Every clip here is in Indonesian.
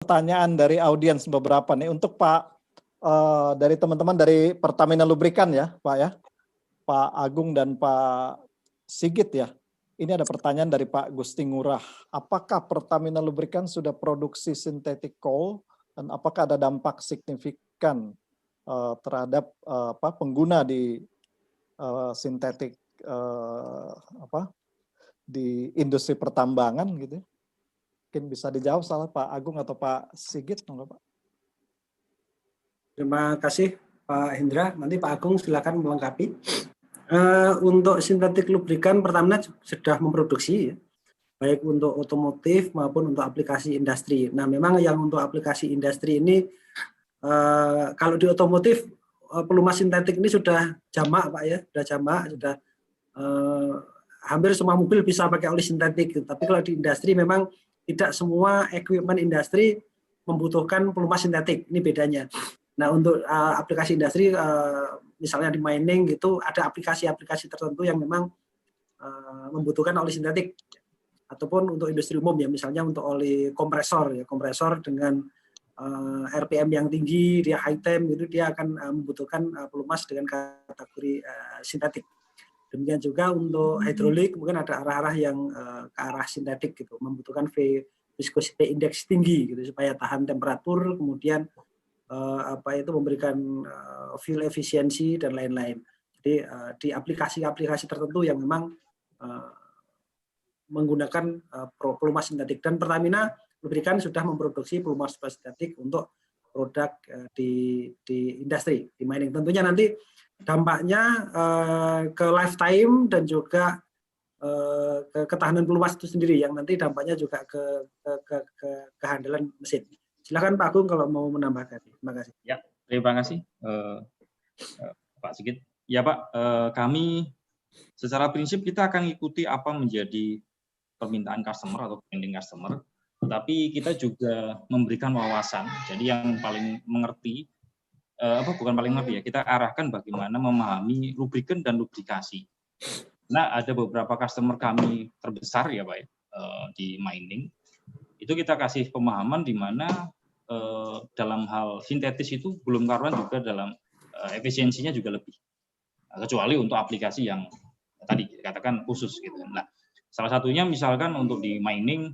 pertanyaan dari audiens beberapa nih untuk Pak, dari teman-teman dari Pertamina Lubrikan ya Pak ya, Pak Agung dan Pak Sigit ya. Ini ada pertanyaan dari Pak Gusti Ngurah. Apakah Pertamina Lubrikan sudah produksi synthetic coal dan apakah ada dampak signifikan terhadap pengguna di sintetik di industri pertambangan gitu? Mungkin bisa dijawab salah Pak Agung atau Pak Sigit, enggak Pak? Terima kasih Pak Hendra. Nanti Pak Agung silakan melengkapi. Untuk sintetik lubrikan Pertamina sudah memproduksi, ya, baik untuk otomotif maupun untuk aplikasi industri. Nah, memang yang untuk aplikasi industri ini, kalau di otomotif pelumas sintetik ini sudah jamak Pak ya, sudah jamak, sudah hampir semua mobil bisa pakai oli sintetik. Tapi kalau di industri memang tidak semua equipment industri membutuhkan pelumas sintetik. Ini bedanya. Nah, untuk aplikasi industri, misalnya di mining gitu, ada aplikasi-aplikasi tertentu yang memang membutuhkan oli sintetik. Ataupun untuk industri umum ya, misalnya untuk oli kompresor ya, kompresor dengan RPM yang tinggi, dia high temp gitu, dia akan membutuhkan pelumas dengan kategori sintetik. Demikian juga untuk hidrolik mungkin ada arah-arah yang ke arah sintetik gitu, membutuhkan viscosity index tinggi gitu supaya tahan temperatur, kemudian memberikan fuel efisiensi dan lain-lain. Jadi di aplikasi-aplikasi tertentu yang memang menggunakan pelumas sintetik, dan Pertamina Lubrikan sudah memproduksi pelumas sintetik untuk produk di industri, di mining. Tentunya nanti dampaknya ke lifetime dan juga ke ketahanan pelumas itu sendiri, yang nanti dampaknya juga ke kehandalan mesin. Silakan Pak Agung kalau mau menambahkan. Terima kasih. Ya, terima kasih Pak Sigit. Ya Pak, kami secara prinsip kita akan ikuti apa menjadi permintaan customer atau pending customer, tetapi kita juga memberikan wawasan. Jadi yang paling mengerti, bukan paling mengerti ya, kita arahkan bagaimana memahami lubrikan dan lubrikasi. Nah, ada beberapa customer kami terbesar ya Pak ya, di mining, itu kita kasih pemahaman di mana dalam hal sintetis itu belum karuan juga dalam efisiensinya juga lebih, kecuali untuk aplikasi yang tadi dikatakan khusus gitu. Nah, salah satunya misalkan untuk di mining,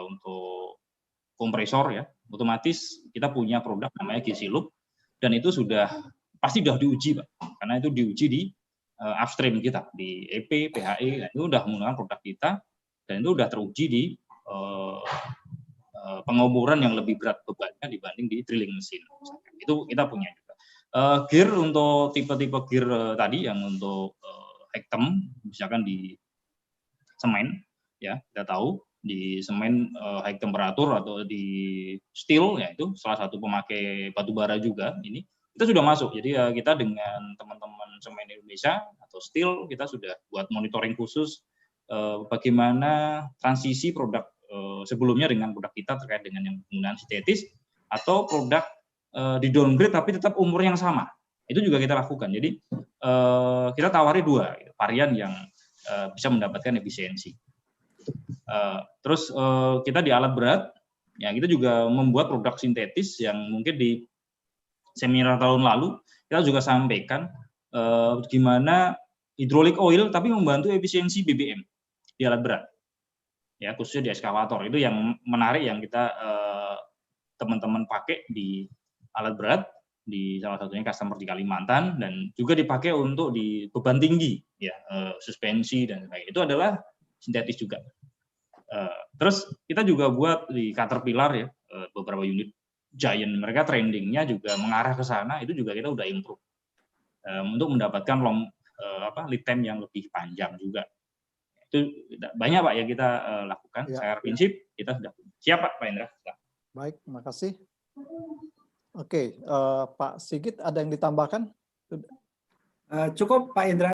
untuk kompresor ya, otomatis kita punya produk namanya GC Loop, dan itu pasti sudah diuji Pak, karena itu diuji di upstream kita di EP, PHE, itu sudah menggunakan produk kita dan itu sudah teruji di pengoboran yang lebih berat bebannya dibanding di drilling mesin. Itu kita punya juga. Gear untuk tipe-tipe gear tadi yang untuk high-temp, misalkan di semen, ya kita tahu di semen high temperatur atau di steel, ya itu salah satu pemakai batu bara juga. Ini kita sudah masuk. Jadi kita dengan teman-teman semen Indonesia atau steel kita sudah buat monitoring khusus bagaimana transisi produk sebelumnya dengan produk kita terkait dengan yang penggunaan sintetis atau produk di downgrade tapi tetap umur yang sama. Itu juga kita lakukan. Jadi kita tawari dua varian yang bisa mendapatkan efisiensi. Terus kita di alat berat, ya kita juga membuat produk sintetis yang mungkin di seminar tahun lalu kita juga sampaikan gimana hidrolik oil tapi membantu efisiensi BBM di alat berat. Ya, khususnya di eskavator itu yang menarik yang kita teman-teman pakai di alat berat, di salah satunya customer di Kalimantan, dan juga dipakai untuk di beban tinggi ya, suspensi dan sebagainya. Itu adalah sintetis juga. Terus kita juga buat di Caterpillar ya, beberapa unit Giant, mereka trendingnya juga mengarah ke sana, itu juga kita udah improve untuk mendapatkan lead time yang lebih panjang juga. Itu banyak Pak ya kita lakukan. Ya, secara prinsip kita sudah siap Pak Hendra. Baik, terima kasih. Oke, Pak Sigit ada yang ditambahkan? Cukup Pak Hendra.